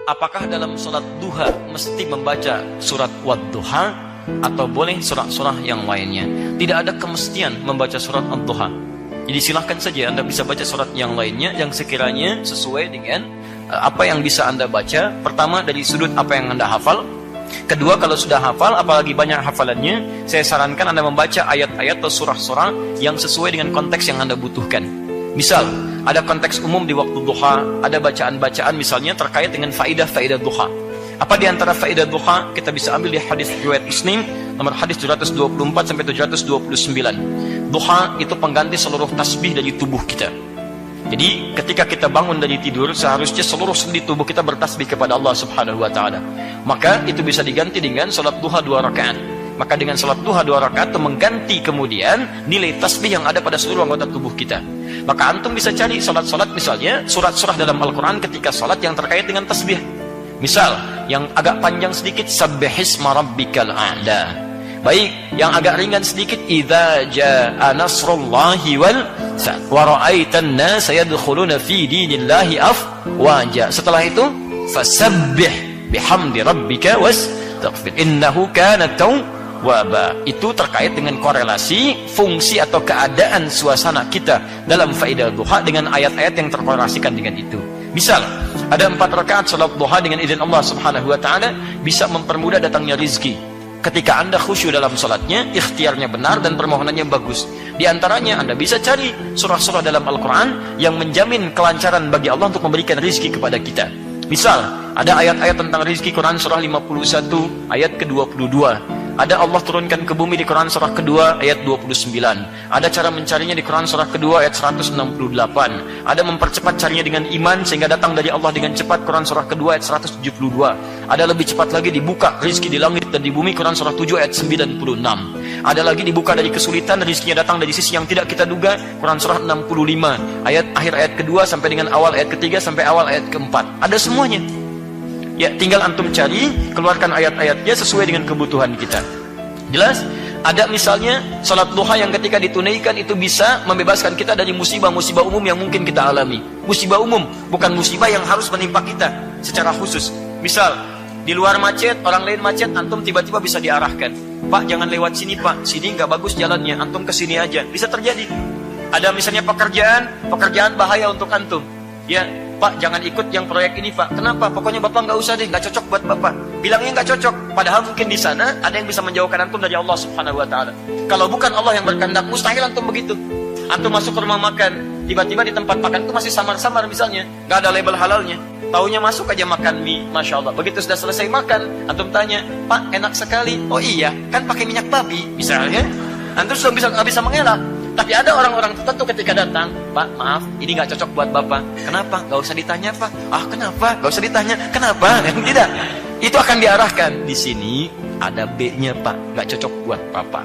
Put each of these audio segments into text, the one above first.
apakah dalam sholat duha mesti membaca surat Wad-Duha atau boleh surah-surah yang lainnya? Tidak ada kemestian membaca surat Ad-Duha. Jadi silahkan saja Anda bisa baca surat yang lainnya yang sekiranya sesuai dengan apa yang bisa Anda baca. Pertama, dari sudut apa yang Anda hafal. Kedua, kalau sudah hafal, apalagi banyak hafalannya, saya sarankan Anda membaca ayat-ayat atau surah-surah yang sesuai dengan konteks yang Anda butuhkan. Misal, ada konteks umum di waktu duha, ada bacaan-bacaan misalnya terkait dengan faidah-faidah duha. Apa di antara faidah duha? Kita bisa ambil di hadis riwayat Muslim nomor hadis 724 sampai 729. Duha itu pengganti seluruh tasbih dari tubuh kita. Jadi ketika kita bangun dari tidur, seharusnya seluruh sendi tubuh kita bertasbih kepada Allah Subhanahu wa taala. Maka itu bisa diganti dengan salat duha 2 rakaat. Maka dengan salat duha 2 rakaat itu mengganti kemudian nilai tasbih yang ada pada seluruh anggota tubuh kita. Maka antum bisa cari salat-salat misalnya surat-surah dalam Al-Qur'an ketika salat yang terkait dengan tasbih. Misal yang agak panjang sedikit sabbihisma rabbikal a'la. Baik, yang agak ringan sedikit idza jaa nasrullahi wal fath wa ra'aitan nasa yadkhuluna fi dinillahi afwaja. Setelah itu fasabbih bihamdi rabbika wastaghfir innahu kana tawwaba. Itu terkait dengan korelasi fungsi atau keadaan suasana kita dalam faedah duha dengan ayat-ayat yang terkorelasikan dengan itu. Misal ada 4 rakaat salat duha dengan izin Allah Subhanahu wa taala bisa mempermudah datangnya rizki. Ketika Anda khusyuk dalam salatnya, ikhtiarnya benar dan permohonannya bagus. Di antaranya Anda bisa cari surah-surah dalam Al-Quran yang menjamin kelancaran bagi Allah untuk memberikan rizki kepada kita. Misal, ada ayat-ayat tentang rizki Quran surah 51 ayat ke-22. Ada Allah turunkan ke bumi di Quran surah kedua ayat 29. Ada cara mencarinya di Quran surah kedua ayat 168. Ada mempercepat carinya dengan iman sehingga datang dari Allah dengan cepat Quran surah kedua ayat 172. Ada lebih cepat lagi dibuka rizki di langit dan di bumi Quran surah 7 ayat 96. Ada lagi dibuka dari kesulitan rizkinya datang dari sisi yang tidak kita duga Quran surah 65 ayat akhir ayat kedua sampai dengan awal ayat ketiga sampai awal ayat keempat. Ada semuanya. Ya, tinggal antum cari, keluarkan ayat-ayatnya sesuai dengan kebutuhan kita. Jelas? Ada misalnya salat duha yang ketika ditunaikan itu bisa membebaskan kita dari musibah-musibah umum yang mungkin kita alami. Musibah umum, bukan musibah yang harus menimpa kita secara khusus. Misal, di luar macet, orang lain macet, antum tiba-tiba bisa diarahkan. Pak, jangan lewat sini Pak, sini nggak bagus jalannya, antum ke sini aja. Bisa terjadi. Ada misalnya pekerjaan bahaya untuk antum. Ya, Pak, jangan ikut yang proyek ini Pak. Kenapa? Pokoknya Bapak nggak usah deh, nggak cocok buat Bapak. Bilangnya nggak cocok, padahal mungkin di sana ada yang bisa menjauhkan antum dari Allah Subhanahu wa taala. Kalau bukan Allah yang berkehendak, mustahil antum begitu. Antum masuk ke rumah makan, tiba-tiba di tempat makan itu masih samar-samar misalnya, nggak ada label halalnya. Taunya masuk aja makan mie, Masya Allah. Begitu sudah selesai makan, antum tanya, Pak, enak sekali. Oh iya, kan pakai minyak babi, misalnya. Antum sudah nggak bisa mengelak. Tapi ada orang-orang tertentu ketika datang, Pak, maaf, ini nggak cocok buat Bapak. Kenapa? Nggak usah ditanya, Pak. Ah, kenapa? Nggak usah ditanya. Kenapa? Tidak. Itu akan diarahkan. Di sini ada B-nya, Pak. Nggak cocok buat Bapak.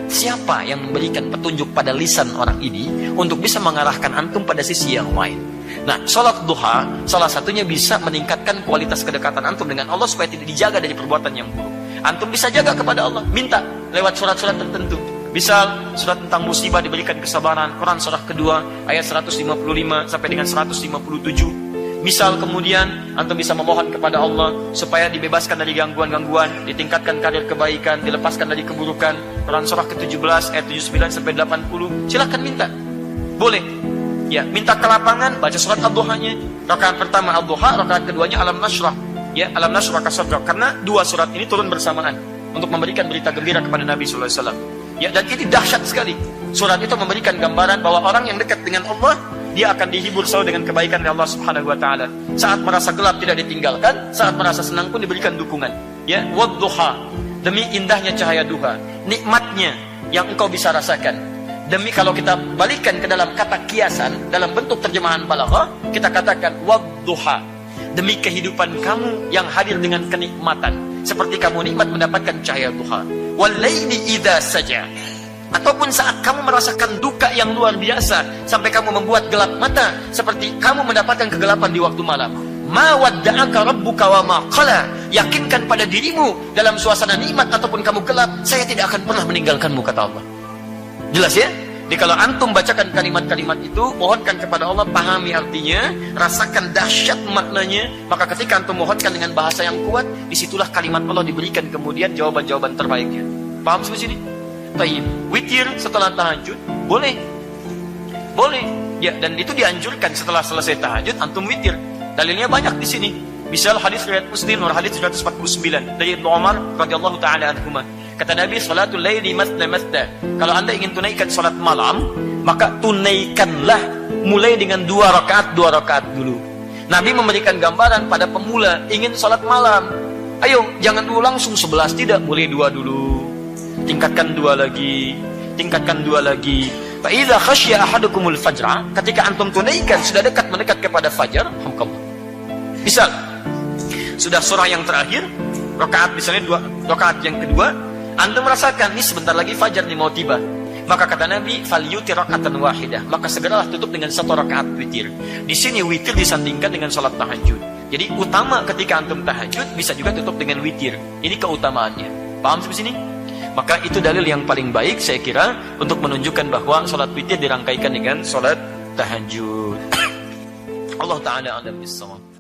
Siapa yang memberikan petunjuk pada lisan orang ini untuk bisa mengarahkan antum pada sisi yang lain? Nah, sholat duha salah satunya bisa meningkatkan kualitas kedekatan antum dengan Allah supaya tidak dijaga dari perbuatan yang buruk. Antum bisa jaga kepada Allah, minta lewat surat-surat tertentu. Misal surat tentang musibah diberikan kesabaran, Quran surah kedua ayat 155 sampai dengan 157. Misal kemudian antum bisa memohon kepada Allah supaya dibebaskan dari gangguan-gangguan, ditingkatkan karir kebaikan, dilepaskan dari keburukan. Quran surah ke-17 ayat 79 sampai 80. Silakan minta. Boleh. Ya, minta ke lapangan, baca surat Ad-Duhanya. Rakaat pertama Ad-Duha, rakaat keduanya Alam Nashrah. Ya, Alam Nashrah kasadra. Karena 2 surat ini turun bersamaan untuk memberikan berita gembira kepada Nabi sallallahu alaihi wasallam. Ya, dan ini dahsyat sekali. Surat itu memberikan gambaran bahwa orang yang dekat dengan Allah, dia akan dihibur selalu dengan kebaikan dari Allah Subhanahu wa taala. Saat merasa gelap tidak ditinggalkan, saat merasa senang pun diberikan dukungan. Ya, wadduha, demi indahnya cahaya duha, nikmatnya yang engkau bisa rasakan. Demi kalau kita balikkan ke dalam kata kiasan dalam bentuk terjemahan balaghah, kita katakan wadduha, demi kehidupan kamu yang hadir dengan kenikmatan, seperti kamu nikmat mendapatkan cahaya duha. Walaili idza saja, ataupun saat kamu merasakan duka yang luar biasa sampai kamu membuat gelap mata seperti kamu mendapatkan kegelapan di waktu malam. Ma wadda'aka rabbuka wa ma qala, yakinkan pada dirimu dalam suasana nikmat ataupun kamu gelap, saya tidak akan pernah meninggalkanmu, kata Allah. Jelas ya? Jadi kalau antum bacakan kalimat-kalimat itu, mohonkan kepada Allah, pahami artinya, rasakan dahsyat maknanya, maka ketika antum mohonkan dengan bahasa yang kuat, disitulah kalimat Allah diberikan kemudian jawaban-jawaban terbaiknya. Paham sampai sini? Tayyib. Witir setelah tahajud, boleh. Boleh. Ya, dan itu dianjurkan setelah selesai tahajud, antum witir. Dalilnya banyak di sini. Misal hadis riwayat Muslim nomor hadis 149 dari Ibnu Umar radhiyallahu taala anhuma. Kata Nabi, salatul laili masna masna. Kalau Anda ingin tunaikan salat malam, maka tunaikanlah mulai dengan 2 rakaat dulu. Nabi memberikan gambaran pada pemula ingin salat malam. Ayo, jangan dulu langsung 11, tidak, mulai 2 dulu. Tingkatkan 2 lagi, tingkatkan 2 lagi. Fa idza khasya ahadukumul fajra, ketika antum tunaikan sudah mendekat kepada fajar, hamdallah. Misal sudah surah yang terakhir, rakaat misalnya 2 rakaat yang kedua, Anda merasakan ini sebentar lagi fajar nih mau tiba. Maka kata Nabi, falyutir rakatan wahidah. Maka segeralah tutup dengan 1 rakaat witir. Di sini witir disandingkan dengan salat tahajud. Jadi utama ketika antum tahajud bisa juga tutup dengan witir. Ini keutamaannya. Paham sampai sini? Maka itu dalil yang paling baik saya kira untuk menunjukkan bahwa salat witir dirangkaikan dengan salat tahajud. Allah taala a'lam bissawab.